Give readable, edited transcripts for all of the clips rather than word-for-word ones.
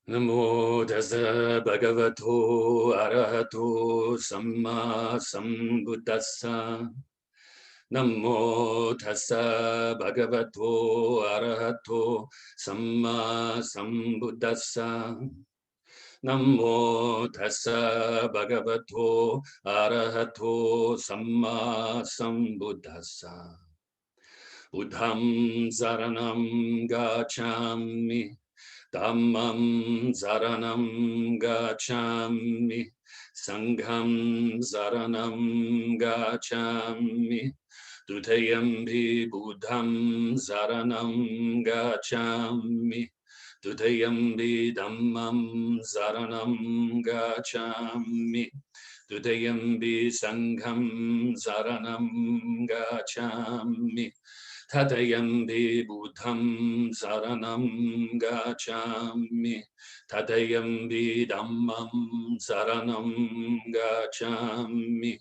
Namo Tassa Bhagavato Arahato SammaSambuddhassa. Namo Tassa Bhagavato Arahato SammaSambuddhassa. Namo Tassa Bhagavato Arahato SammaSambuddhassa. Buddham Saranam Gacchami. Dhammam Saranam Gacchami, Sangham Saranam Gacchami, Dutayampi Buddham Saranam Gacchami, Dutayampi Dhammam Saranam Gacchami, Dutayampi Sangham Saranam Gacchami, Tatayampi Buddham Saranam Gacchami, Tatayampi Dhammam Saranam Gacchami,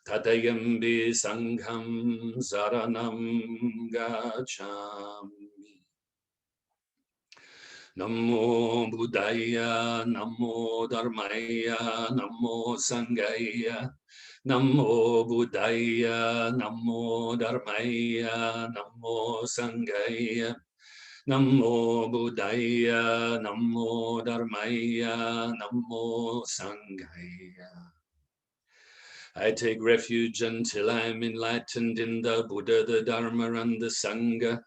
Tatayampi Sangham Saranam Gacchami. Namo Buddhaya, Namo Dharmaya, Namo Sanghaya. Namo Buddhaya, Namo Dharmaya, Namo Sanghaya. Namo Buddhaya, Namo Dharmaya, Namo Sanghaya. I take refuge until I am enlightened in the Buddha, the Dharma, and the Sangha.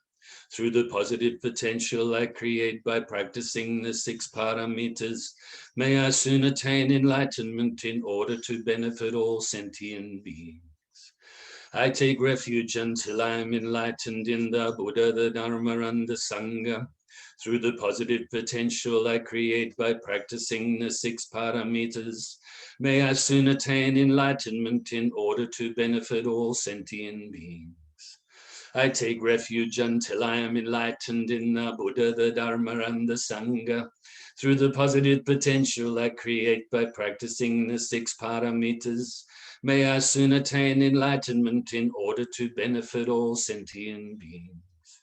Through the positive potential I create by practicing the 6 paramitas, may I soon attain enlightenment in order to benefit all sentient beings. I take refuge until I am enlightened in the Buddha, the Dharma, and the Sangha. Through the positive potential I create by practicing the 6 paramitas, may I soon attain enlightenment in order to benefit all sentient beings. I take refuge until I am enlightened in the Buddha, the Dharma, and the Sangha. Through the positive potential I create by practicing the 6 paramitas, may I soon attain enlightenment in order to benefit all sentient beings.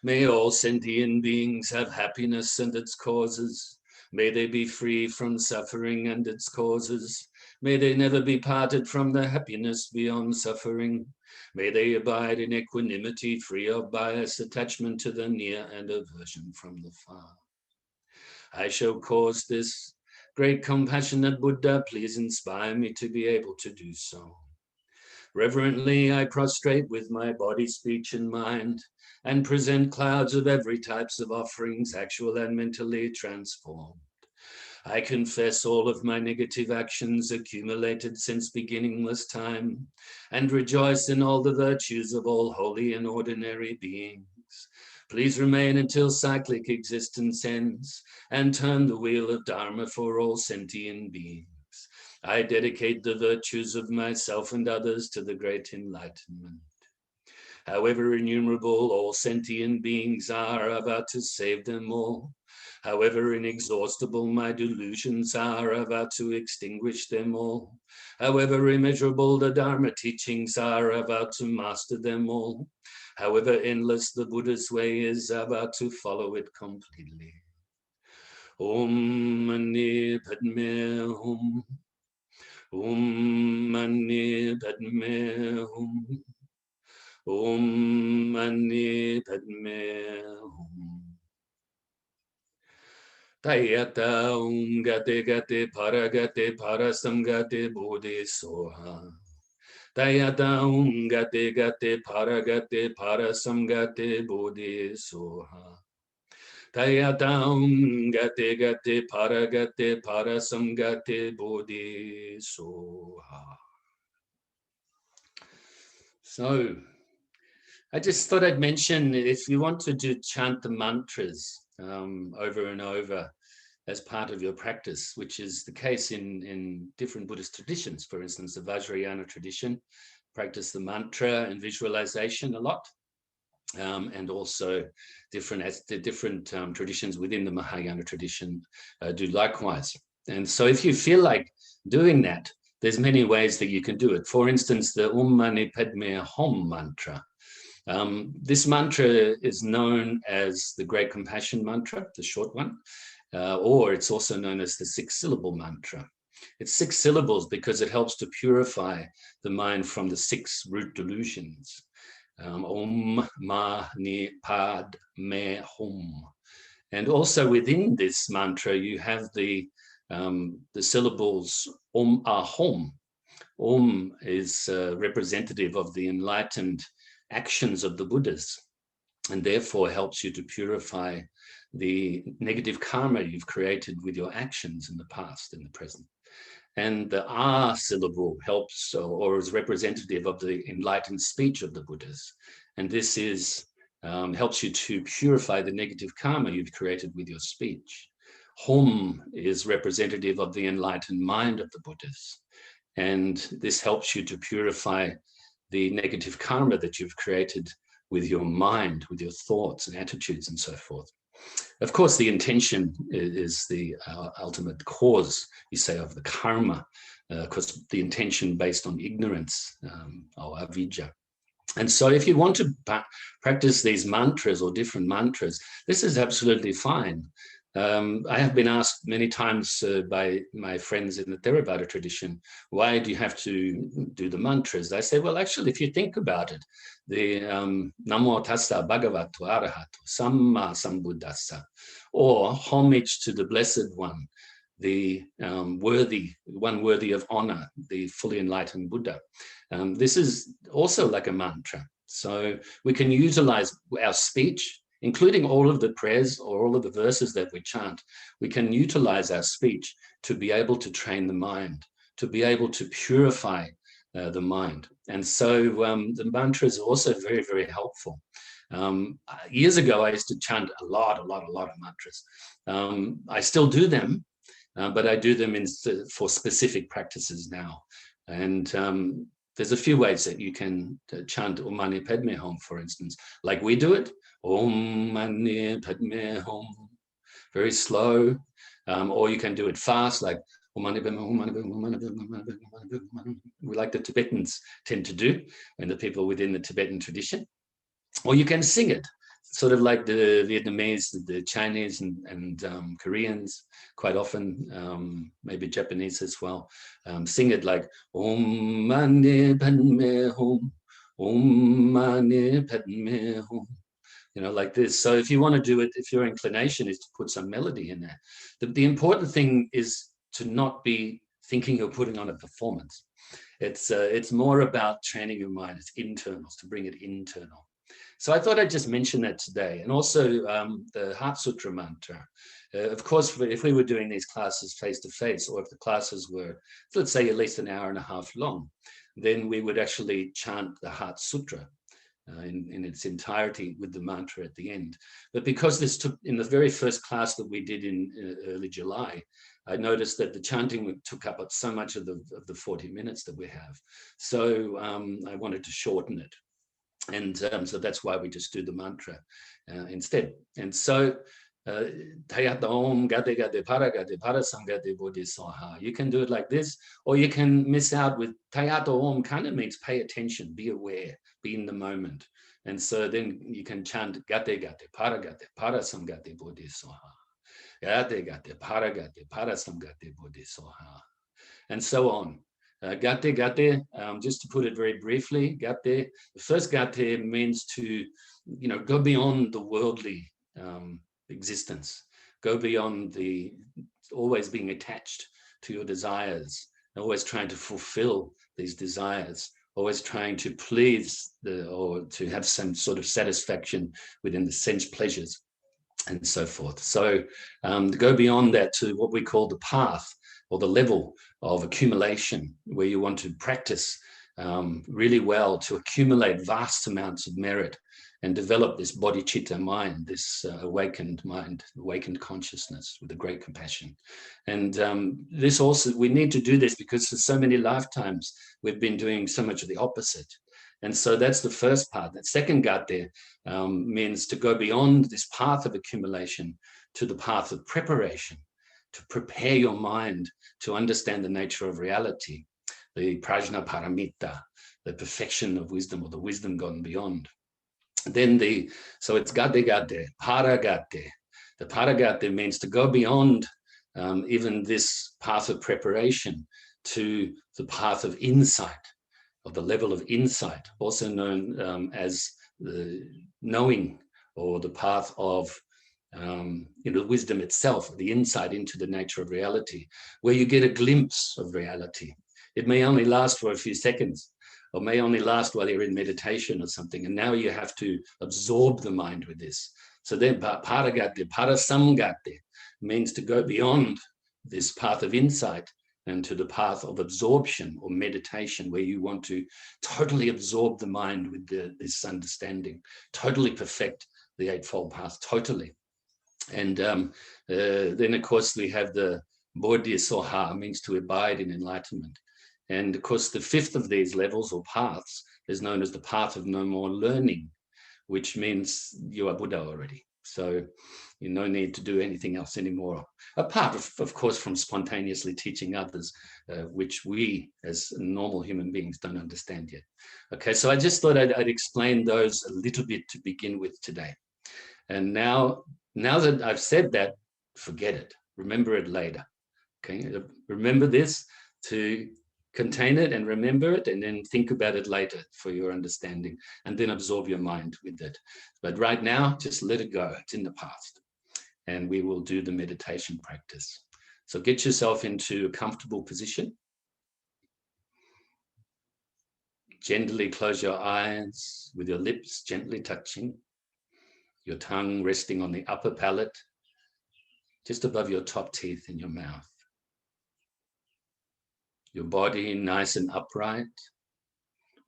May all sentient beings have happiness and its causes. May they be free from suffering and its causes. May they never be parted from the happiness beyond suffering. May they abide in equanimity, free of bias, attachment to the near, and aversion from the far. I shall cause this. Great compassionate Buddha, please inspire me to be able to do so. Reverently, I prostrate with my body, speech, and mind, and present clouds of every types of offerings, actual and mentally transformed. I confess all of my negative actions accumulated since beginningless time, and rejoice in all the virtues of all holy and ordinary beings. Please remain until cyclic existence ends, and turn the wheel of Dharma for all sentient beings. I dedicate the virtues of myself and others to the great enlightenment. However innumerable all sentient beings are, I vow to save them all. However inexhaustible my delusions are, I vow to extinguish them all. However immeasurable the Dharma teachings are, I vow to master them all. However endless the Buddha's way is, I vow to follow it completely. Om Mani Padme Hum. Om Mani Padme Hum. Om Mani Padme Hum. Tayata Om Gate Gate Paragate Parasamgate Bodhi Soha. Tayata Om Gate Gate Paragate Parasamgate Bodhi Soha. Tayata Om Gate Gate Paragate Parasamgate Bodhi Soha. So, I just thought I'd mention, if you want to chant the mantras over and over as part of your practice, which is the case in different Buddhist traditions. For instance, the Vajrayana tradition practice the mantra and visualization a lot, and also different traditions within the Mahayana tradition do likewise. And so if you feel like doing that, there's many ways that you can do it. For instance, the Om Mani Padme Hum mantra. This mantra is known as the Great Compassion Mantra, the short one, or it's also known as the 6-syllable mantra. It's 6 syllables because it helps to purify the mind from the 6 root delusions. Om, Ma, Ni, Pad, Me, Hum. And also within this mantra, you have the syllables Om, Ah, Hum. Om is representative of the enlightened actions of the Buddhas, and therefore helps you to purify the negative karma you've created with your actions in the past and the present. And the Ah syllable helps or is representative of the enlightened speech of the Buddhas. And this is helps you to purify the negative karma you've created with your speech. Hum is representative of the enlightened mind of the Buddhas. And this helps you to purify the negative karma that you've created with your mind, with your thoughts and attitudes and so forth. Of course, the intention is the ultimate cause, you say, of the karma, because the intention based on ignorance or avidya. And so if you want to practice these mantras or different mantras, this is absolutely fine. I have been asked many times by my friends in the Theravada tradition, why do you have to do the mantras? I say, well, actually, if you think about it, the Namo, Tassa, Bhagavato, Arahato, SammaSambuddhassa, or homage to the Blessed One, the one worthy of honor, the fully enlightened Buddha. This is also like a mantra. So we can utilize our speech, including all of the prayers or all of the verses that we chant. We can utilize our speech to be able to train the mind, to be able to purify the mind. And so the mantra is also very, very helpful. Years ago, I used to chant a lot of mantras. I still do them, but I do them for specific practices now. And there's a few ways that you can chant Om Mani Padme Hum, for instance, like we do it. Om Mani Padme Hum, very slow. Or you can do it fast, like Om Mani Padme Hum, like the Tibetans tend to do, and the people within the Tibetan tradition. Or you can sing it, sort of like the Vietnamese, the Chinese and Koreans, quite often, maybe Japanese as well, sing it like Om Mani Padme Hum, Om Mani Padme Hum, like this. So if you want to do it, if your inclination is to put some melody in there, the important thing is to not be thinking you're putting on a performance. It's more about training your mind. It's internal, to bring it internal. So I thought I'd just mention that today. And also the Heart Sutra mantra. Of course, if we were doing these classes face-to-face, or if the classes were, let's say, at least an hour and a half long, then we would actually chant the Heart Sutra in its entirety with the mantra at the end. But because this took, in the very first class that we did in early July, I noticed that the chanting took up so much of the 40 minutes that we have. So I wanted to shorten it. And so that's why we just do the mantra instead. And so Tayata Om Gate Gate Para Gate Para Samgate Bodhi Soha. You can do it like this, or you can miss out with Tayata Om. Kind of means pay attention, be aware, be in the moment. And so then you can chant Gate Gate Para Samgate Bodhi Soha. Gate Gate Para Samgate Bodhi Soha. And so on. Gate, just to put it very briefly, gate, the first gate means to, go beyond the worldly existence, go beyond the always being attached to your desires, always trying to fulfill these desires, always trying to please or to have some sort of satisfaction within the sense pleasures and so forth. So to go beyond that to what we call the path, or the level of accumulation, where you want to practice really well to accumulate vast amounts of merit and develop this bodhicitta mind, this awakened mind, awakened consciousness with a great compassion. And this also, we need to do this because for so many lifetimes, we've been doing so much of the opposite. And so that's the first part. That second gate means to go beyond this path of accumulation to the path of preparation, to prepare your mind to understand the nature of reality, the prajna paramita, the perfection of wisdom, or the wisdom gone beyond. Then so it's gade gade, para gade. The para gade means to go beyond even this path of preparation to the path of insight, of the level of insight, also known as the knowing, or the path of wisdom itself, the insight into the nature of reality, where you get a glimpse of reality. It may only last for a few seconds, or may only last while you're in meditation or something, and now you have to absorb the mind with this. So then paragate, parasamgate means to go beyond this path of insight and to the path of absorption or meditation, where you want to totally absorb the mind with this understanding, totally perfect the Eightfold Path, totally. And then, of course, we have the bodhisoha, means to abide in enlightenment. And, of course, the fifth of these levels or paths is known as the path of no more learning, which means you are Buddha already. So you no need to do anything else anymore, apart, of course, from spontaneously teaching others, which we as normal human beings don't understand yet. Okay, so I just thought I'd explain those a little bit to begin with today. And now that I've said that, forget it. Remember it later. Okay, remember this to contain it and remember it, and then think about it later for your understanding, and then absorb your mind with it. But right now, just let it go. It's in the past. And we will do the meditation practice. So get yourself into a comfortable position. Gently close your eyes with your lips gently touching, your tongue resting on the upper palate, just above your top teeth in your mouth. Your body nice and upright,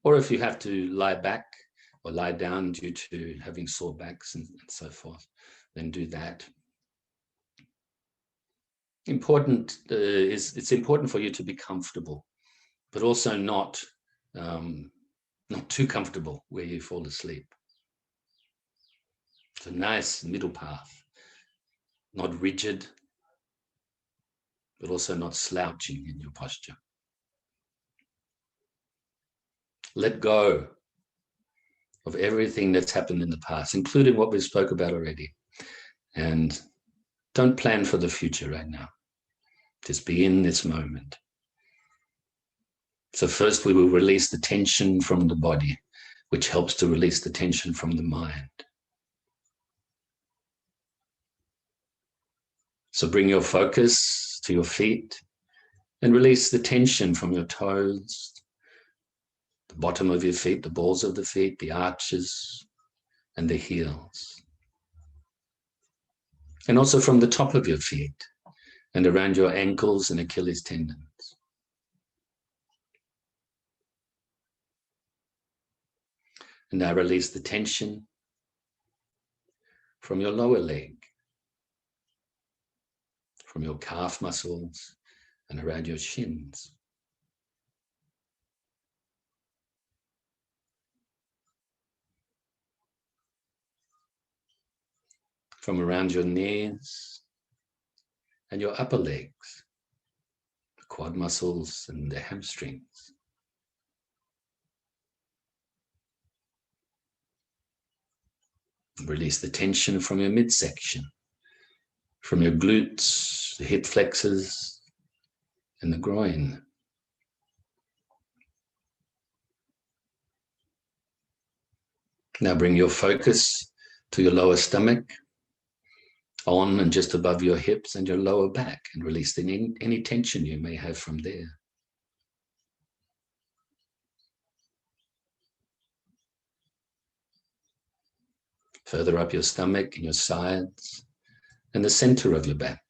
or if you have to lie back or lie down due to having sore backs and so forth, then do that. It's important for you to be comfortable, but also not too comfortable where you fall asleep. It's a nice middle path, not rigid, but also not slouching in your posture. Let go of everything that's happened in the past, including what we spoke about already. And don't plan for the future right now. Just be in this moment. So first we will release the tension from the body, which helps to release the tension from the mind. So bring your focus to your feet and release the tension from your toes, the bottom of your feet, the balls of the feet, the arches, and the heels. And also from the top of your feet and around your ankles and Achilles tendons. And now release the tension from your lower leg, from your calf muscles and around your shins. From around your knees and your upper legs, the quad muscles and the hamstrings. Release the tension from your midsection, from your glutes, the hip flexors, and the groin. Now bring your focus to your lower stomach, on and just above your hips and your lower back, and release any tension you may have from there. Further up your stomach and your sides and the center of your back.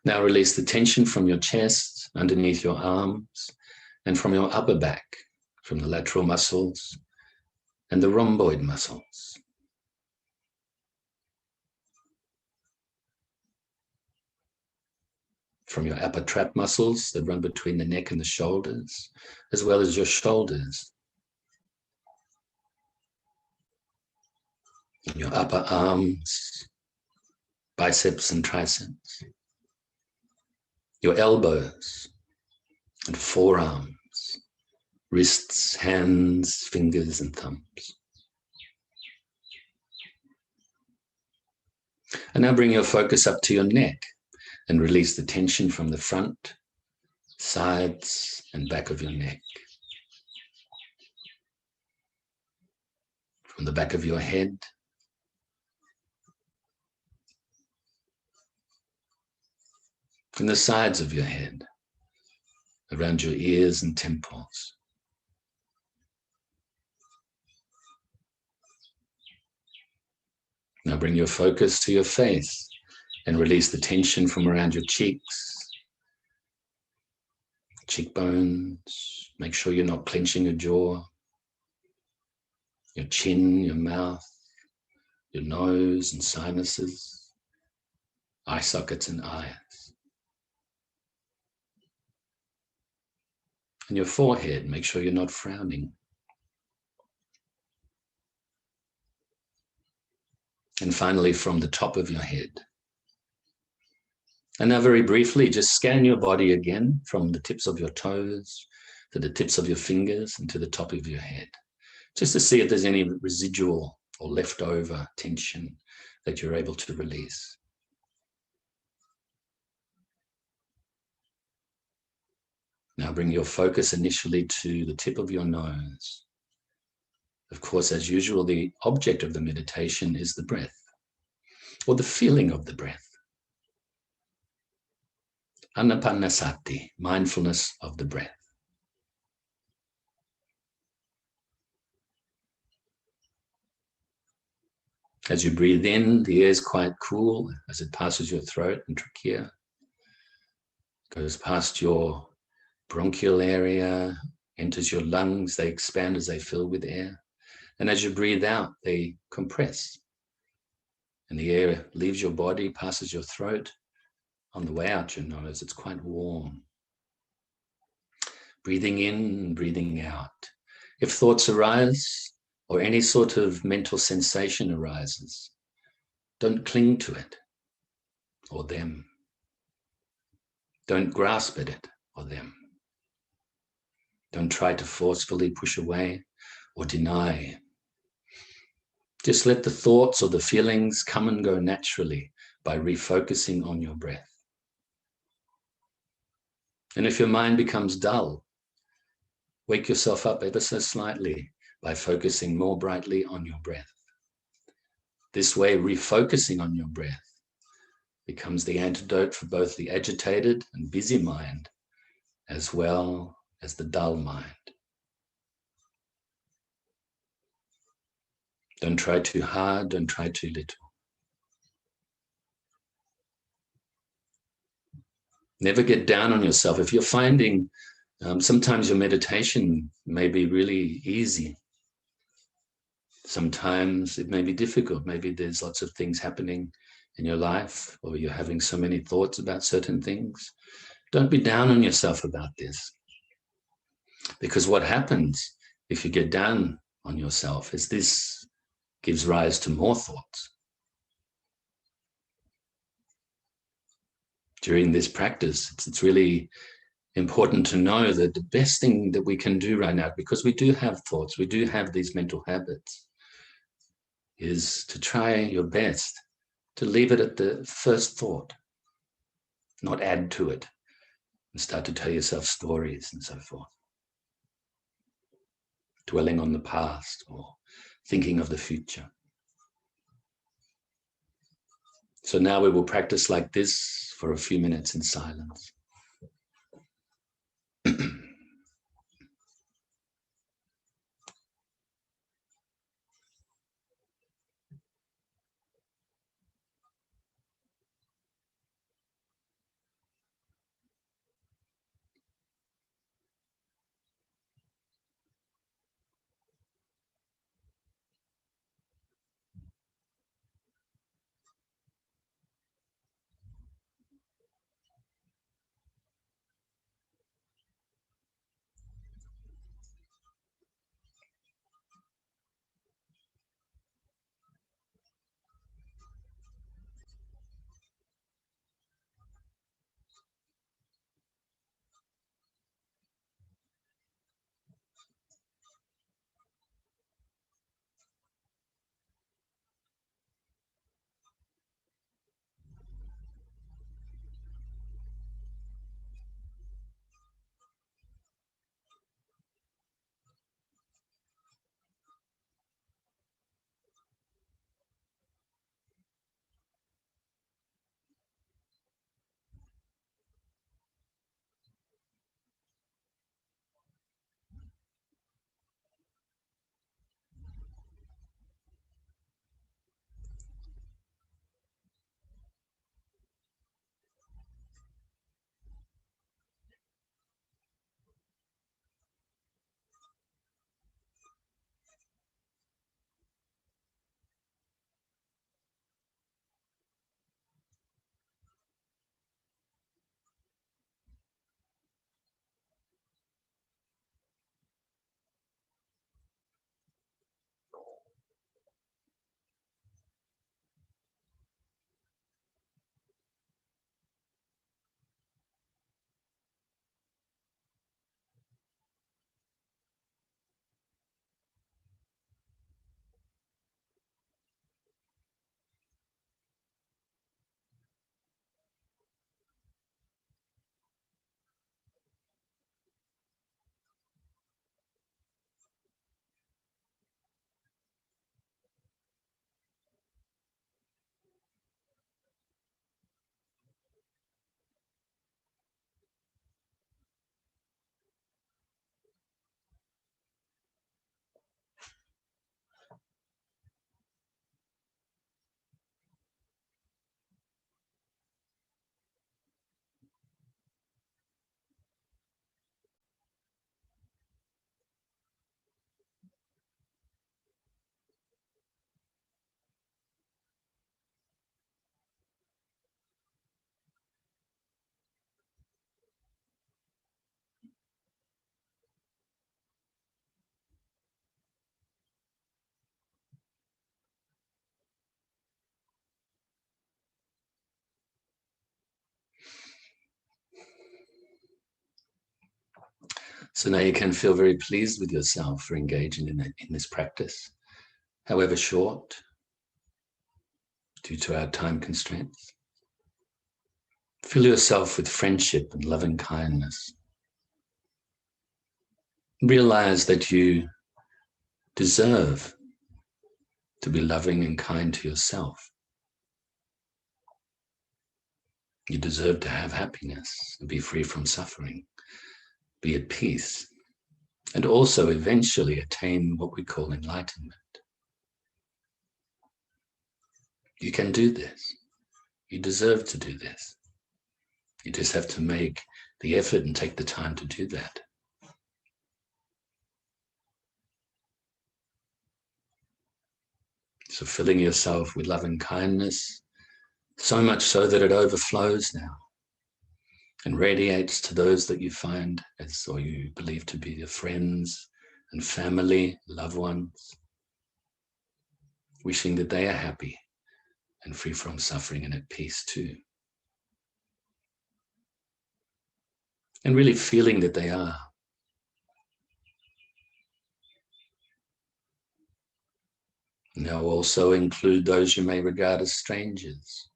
Now release the tension from your chest, underneath your arms, and from your upper back, from the lateral muscles and the rhomboid muscles. From your upper trap muscles that run between the neck and the shoulders, as well as your shoulders. your upper arms, biceps and triceps, your elbows and forearms, wrists, hands, fingers, and thumbs. And now bring your focus up to your neck and release the tension from the front, sides, and back of your neck. From the back of your head, from the sides of your head, around your ears and temples. Now bring your focus to your face and release the tension from around your cheeks, cheekbones. Make sure you're not clenching your jaw, your chin, your mouth, your nose and sinuses, eye sockets and eyes. And your forehead, make sure you're not frowning. And finally, from the top of your head. And now very briefly, just scan your body again from the tips of your toes to the tips of your fingers and to the top of your head, just to see if there's any residual or leftover tension that you're able to release. Now bring your focus initially to the tip of your nose. Of course, as usual, the object of the meditation is the breath, or the feeling of the breath. Anapanasati, mindfulness of the breath. As you breathe in, the air is quite cool as it passes your throat and trachea, goes past your bronchial area, enters your lungs, they expand as they fill with air. And as you breathe out, they compress. And the air leaves your body, passes your throat. On the way out your nose, it's quite warm. Breathing in and breathing out. If thoughts arise or any sort of mental sensation arises, don't cling to it or them. Don't grasp at it or them. Don't try to forcefully push away or deny. Just let the thoughts or the feelings come and go naturally by refocusing on your breath. And if your mind becomes dull, wake yourself up ever so slightly by focusing more brightly on your breath. This way, refocusing on your breath becomes the antidote for both the agitated and busy mind, as well as the dull mind. Don't try too hard, don't try too little. Never get down on yourself. If you're finding sometimes your meditation may be really easy, sometimes it may be difficult. Maybe there's lots of things happening in your life, or you're having so many thoughts about certain things. Don't be down on yourself about this. Because what happens if you get down on yourself is this gives rise to more thoughts. During this practice, it's really important to know that the best thing that we can do right now, because we do have thoughts, we do have these mental habits, is to try your best to leave it at the first thought, not add to it and start to tell yourself stories and so forth, dwelling on the past or thinking of the future. So now we will practice like this for a few minutes in silence. So now you can feel very pleased with yourself for engaging in this practice, however short, due to our time constraints. Fill yourself with friendship and loving kindness. Realize that you deserve to be loving and kind to yourself. You deserve to have happiness and be free from suffering, be at peace, and also eventually attain what we call enlightenment. You can do this. You deserve to do this. You just have to make the effort and take the time to do that. So filling yourself with loving kindness, so much so that it overflows now and radiates to those that you find as, or you believe to be your friends and family, loved ones, wishing that they are happy and free from suffering and at peace too. And really feeling that they are. Now also include those you may regard as strangers.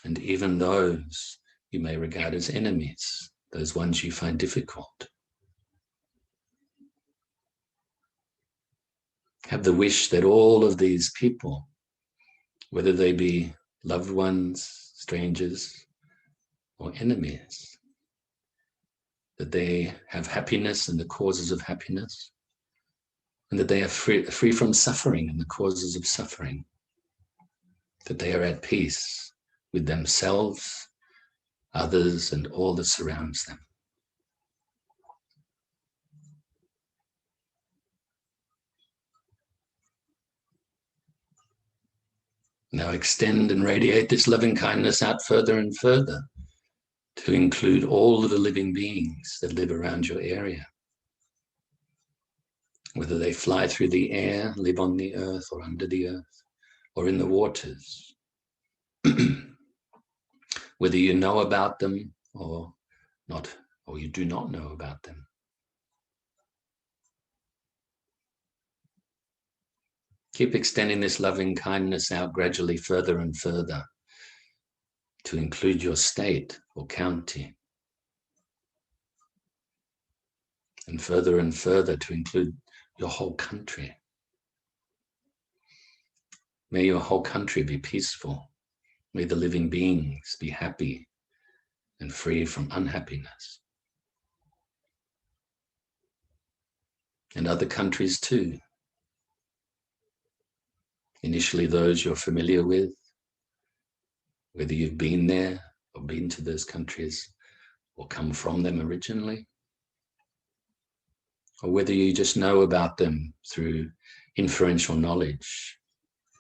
And even those you may regard as enemies, those ones you find difficult. Have the wish that all of these people, whether they be loved ones, strangers, or enemies, that they have happiness and the causes of happiness, and that they are free from suffering and the causes of suffering, that they are at peace with themselves, others, and all that surrounds them. Now extend and radiate this loving kindness out further and further to include all of the living beings that live around your area. Whether they fly through the air, live on the earth or under the earth, or in the waters. Whether you know about them or not, or you do not know about them. Keep extending this loving kindness out gradually further and further to include your state or county. And further to include your whole country. May your whole country be peaceful. May the living beings be happy and free from unhappiness. And other countries too. Initially those you're familiar with, whether you've been there or been to those countries or come from them originally, or whether you just know about them through inferential knowledge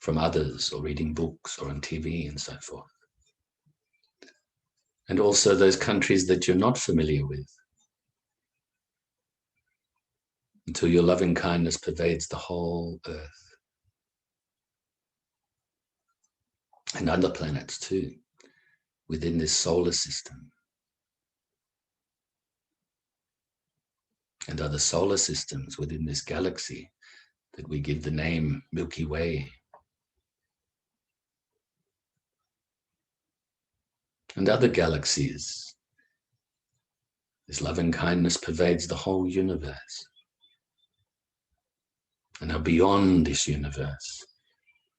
from others or reading books or on TV and so forth. And also those countries that you're not familiar with, until your loving kindness pervades the whole earth. And other planets too, within this solar system. And other solar systems within this galaxy that we give the name Milky Way. And other galaxies. This loving kindness pervades the whole universe. And now beyond this universe,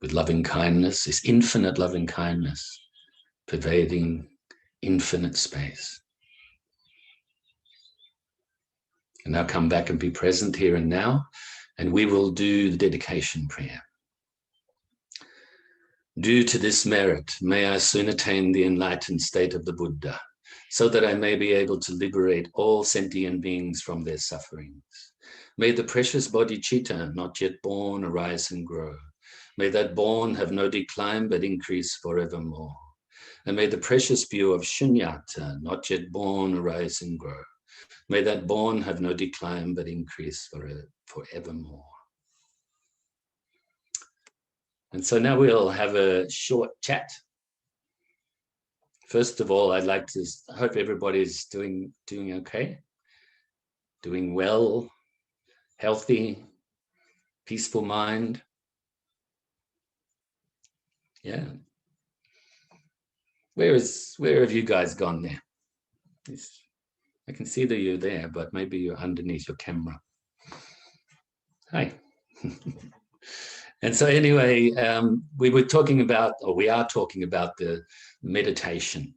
with loving kindness, this infinite loving kindness, pervading infinite space. And now come back and be present here and now, and we will do the dedication prayer. Due to this merit, may I soon attain the enlightened state of the Buddha, so that I may be able to liberate all sentient beings from their sufferings. May the precious bodhicitta, not yet born, arise and grow. May that born have no decline, but increase forevermore. And may the precious view of shunyata, not yet born, arise and grow. May that born have no decline, but increase forevermore. And so now we'll have a short chat First of all, I'd like to hope everybody's doing okay, doing well, healthy, peaceful mind. Yeah. Where have you guys gone there? I can see that you're there, but maybe you're underneath your camera. Hi. And so anyway, we were talking about, or we are talking about the meditation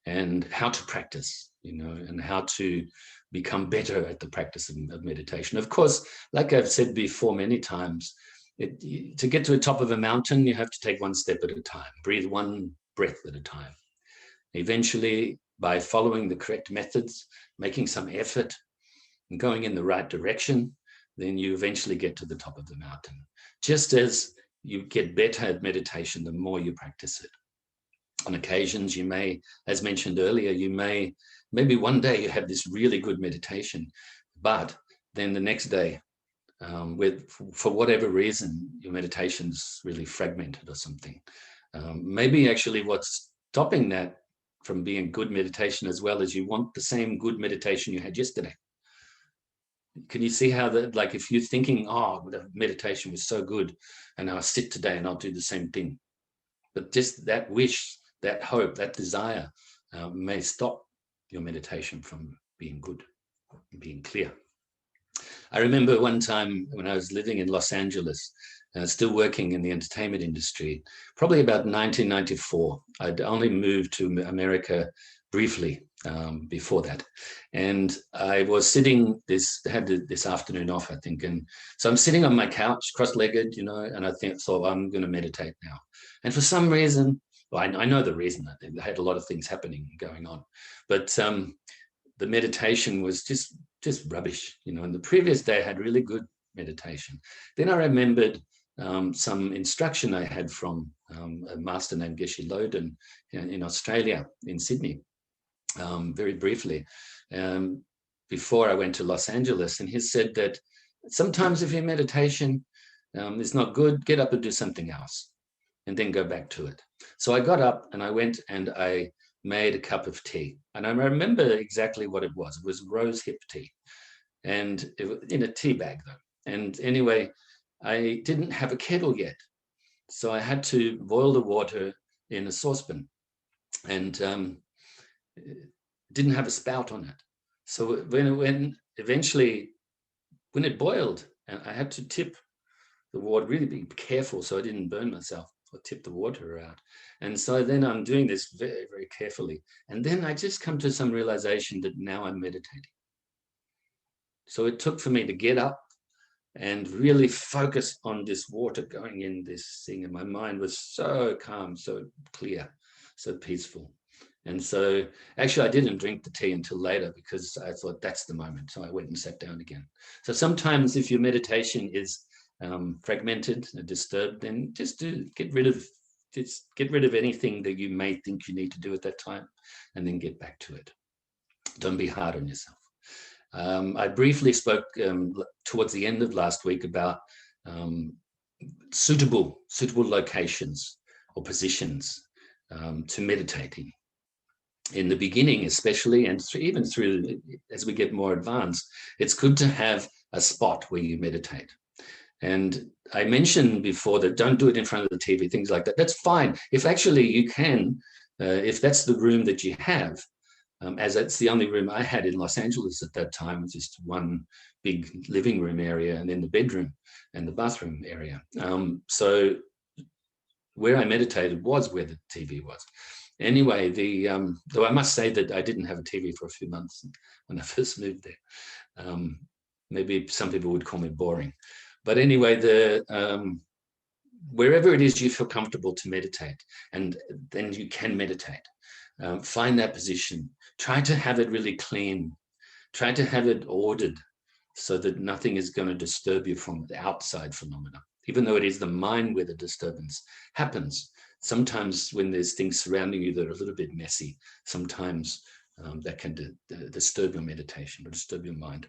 and how to practice, and how to become better at the practice of meditation. Of course, like I've said before many times, to get to the top of a mountain, you have to take one step at a time, breathe one breath at a time. Eventually, by following the correct methods, making some effort, and going in the right direction, then you eventually get to the top of the mountain. Just as you get better at meditation, the more you practice it. On occasions, you may, as mentioned earlier, maybe one day you have this really good meditation, but then the next day, for whatever reason, your meditation's really fragmented or something. Maybe actually what's stopping that from being good meditation as well as you want the same good meditation you had yesterday. Can you see how that, like if you're thinking, oh, the meditation was so good and I'll sit today and I'll do the same thing. But just that wish, that hope, that desire may stop your meditation from being good, being clear. I remember one time when I was living in Los Angeles, still working in the entertainment industry, probably about 1994. I'd only moved to America briefly before that. And I was sitting, had this afternoon off, I think. And so I'm sitting on my couch, cross-legged, and I thought, I'm going to meditate now. And for some reason, well, I know the reason. I had a lot of things happening going on. But the meditation was just rubbish, and the previous day I had really good meditation. Then I remembered some instruction I had from a master named Geshe Loden in Australia, in Sydney, very briefly, before I went to Los Angeles. And he said that sometimes if your meditation is not good, get up and do something else and then go back to it. So I got up and I went and I made a cup of tea. And I remember exactly what it was. It was rose hip tea, and in a tea bag though. And anyway, I didn't have a kettle yet. So I had to boil the water in a saucepan, and didn't have a spout on it. So when it boiled, I had to tip the water, really be careful so I didn't burn myself or tip the water out. And so then I'm doing this very, very carefully. And then I just come to some realization that now I'm meditating. So it took for me to get up and really focus on this water going in this thing. And my mind was so calm, so clear, so peaceful. And so actually I didn't drink the tea until later because I thought that's the moment. So I went and sat down again. So sometimes if your meditation is fragmented and disturbed, then just get rid of anything that you may think you need to do at that time, and then get back to it. Don't be hard on yourself. I briefly spoke towards the end of last week about suitable locations or positions to meditating. In the beginning, especially, and even through as we get more advanced, it's good to have a spot where you meditate. And I mentioned before that don't do it in front of the TV, things like that. That's fine. If actually you can, if that's the room that you have, as that's the only room I had in Los Angeles at that time, was just one big living room area and then the bedroom and the bathroom area. So where I meditated was where the TV was. Anyway, though I must say that I didn't have a TV for a few months when I first moved there. Maybe some people would call me boring. But anyway, wherever it is you feel comfortable to meditate, and then you can meditate. Find that position. Try to have it really clean. Try to have it ordered so that nothing is going to disturb you from the outside phenomena. Even though it is the mind where the disturbance happens. Sometimes when there's things surrounding you that are a little bit messy, sometimes that can disturb your meditation or disturb your mind.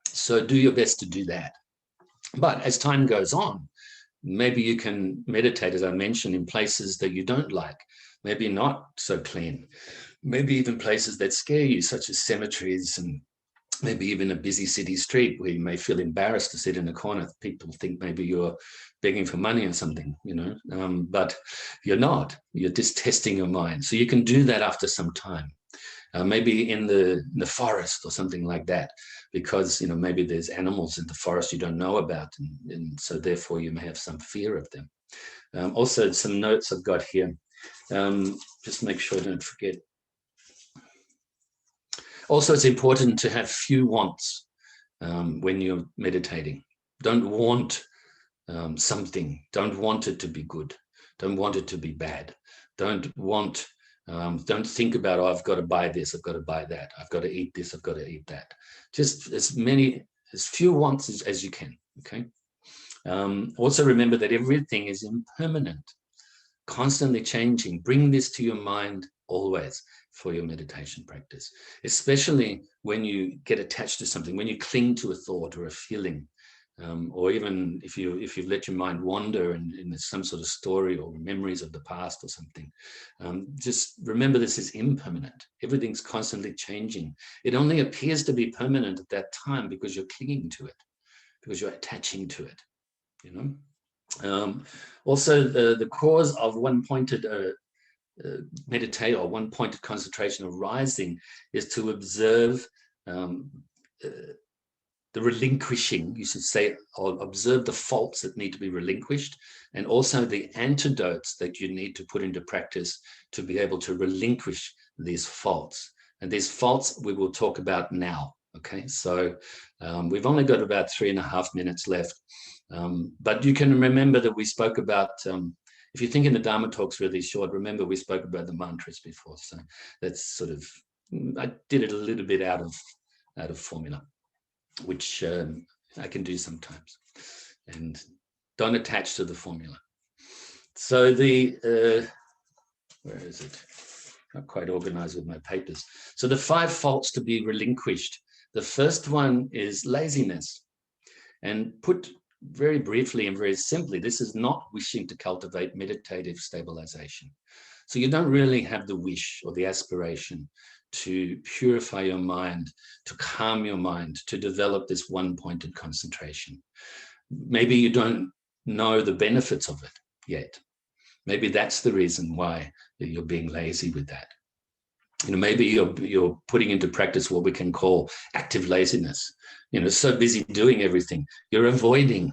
So do your best to do that. But as time goes on, maybe you can meditate, as I mentioned, in places that you don't like. maybe not so clean, maybe even places that scare you, such as cemeteries, and maybe even a busy city street where you may feel embarrassed to sit in a corner. People think maybe you're begging for money or something, but you're not. You're just testing your mind. So you can do that after some time. Maybe in the forest or something like that, because maybe there's animals in the forest you don't know about, and so therefore you may have some fear of them. Also, some notes I've got here. Just make sure I don't forget. Also, it's important to have few wants when you're meditating. Don't want something. Don't want it to be good. Don't want it to be bad. Don't think about, oh, I've got to buy this, I've got to buy that, I've got to eat this, I've got to eat that. Just as few wants as you can, okay? Also remember that everything is impermanent, constantly changing. Bring this to your mind always for your meditation practice, especially when you get attached to something, when you cling to a thought or a feeling, or even if you've let your mind wander in some sort of story or memories of the past or something. Just remember, this is impermanent. Everything's constantly changing. It only appears to be permanent at that time because you're clinging to it, because you're attaching to it, Also, the cause of one-pointed meditate or one-pointed concentration arising is to observe the relinquishing, you should say, or observe the faults that need to be relinquished, and also the antidotes that you need to put into practice to be able to relinquish these faults. And these faults we will talk about now, okay? So we've only got about 3.5 minutes left, but you can remember that we spoke about, if you think in the Dharma Talk's really short, remember we spoke about the mantras before, so that's sort of, I did it a little bit out of formula, which I can do sometimes, and don't attach to the formula. So where is it? Not quite organized with my papers. So the 5 faults to be relinquished. The first one is laziness. And put very briefly and very simply, this is not wishing to cultivate meditative stabilization. So you don't really have the wish or the aspiration to purify your mind, to calm your mind, to develop this one-pointed concentration. Maybe you don't know the benefits of it yet. Maybe that's the reason why you're being lazy with that. Maybe you're putting into practice what we can call active laziness. So busy doing everything, you're avoiding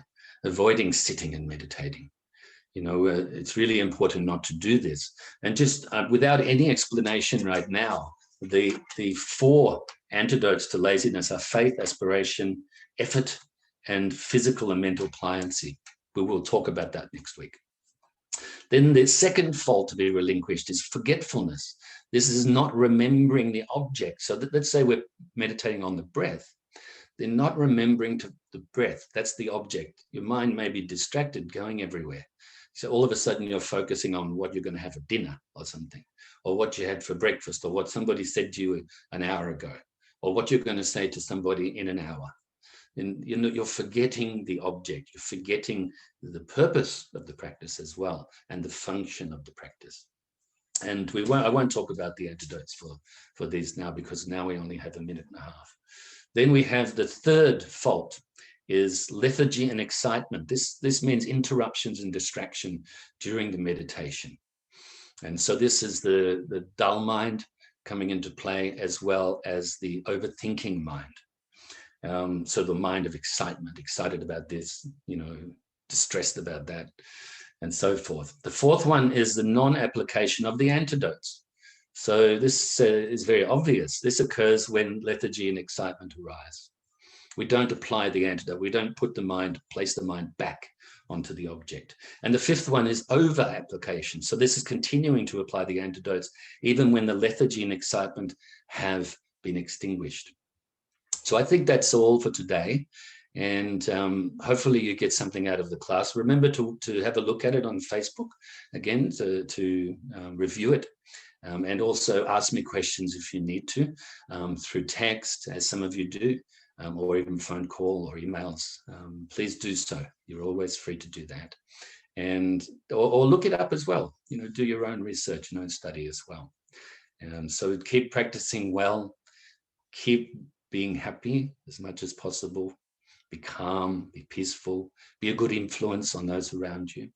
sitting and meditating. It's really important not to do this. And just without any explanation right now, the 4 antidotes to laziness are faith, aspiration, effort, and physical and mental pliancy. We will talk about that next week. Then the second fault to be relinquished is forgetfulness. This is not remembering the object. So let's say we're meditating on the breath. They're not remembering the breath. That's the object. Your mind may be distracted, going everywhere. So all of a sudden you're focusing on what you're going to have for dinner or something, or what you had for breakfast, or what somebody said to you an hour ago, or what you're going to say to somebody in an hour. And you're forgetting the object. You're forgetting the purpose of the practice as well, and the function of the practice. And I won't talk about the antidotes for these now, because now we only have 1.5 minutes. Then we have the third fault, is lethargy and excitement. This means interruptions and distraction during the meditation. And so this is the dull mind coming into play, as well as the overthinking mind. So the mind of excitement, excited about this, distressed about that, and so forth. The fourth one is the non-application of the antidotes. So this is very obvious. This occurs when lethargy and excitement arise. We don't apply the antidote. We don't place the mind back onto the object. And the fifth one is over-application. So this is continuing to apply the antidotes even when the lethargy and excitement have been extinguished. So I think that's all for today. And hopefully you get something out of the class. Remember to have a look at it on Facebook, again, to review it. And also ask me questions if you need to, through text, as some of you do, or even phone call or emails. Please do so. You're always free to do that. and or look it up as well. Do your own research and own study as well. So keep practicing well, keep being happy as much as possible, be calm, be peaceful, be a good influence on those around you.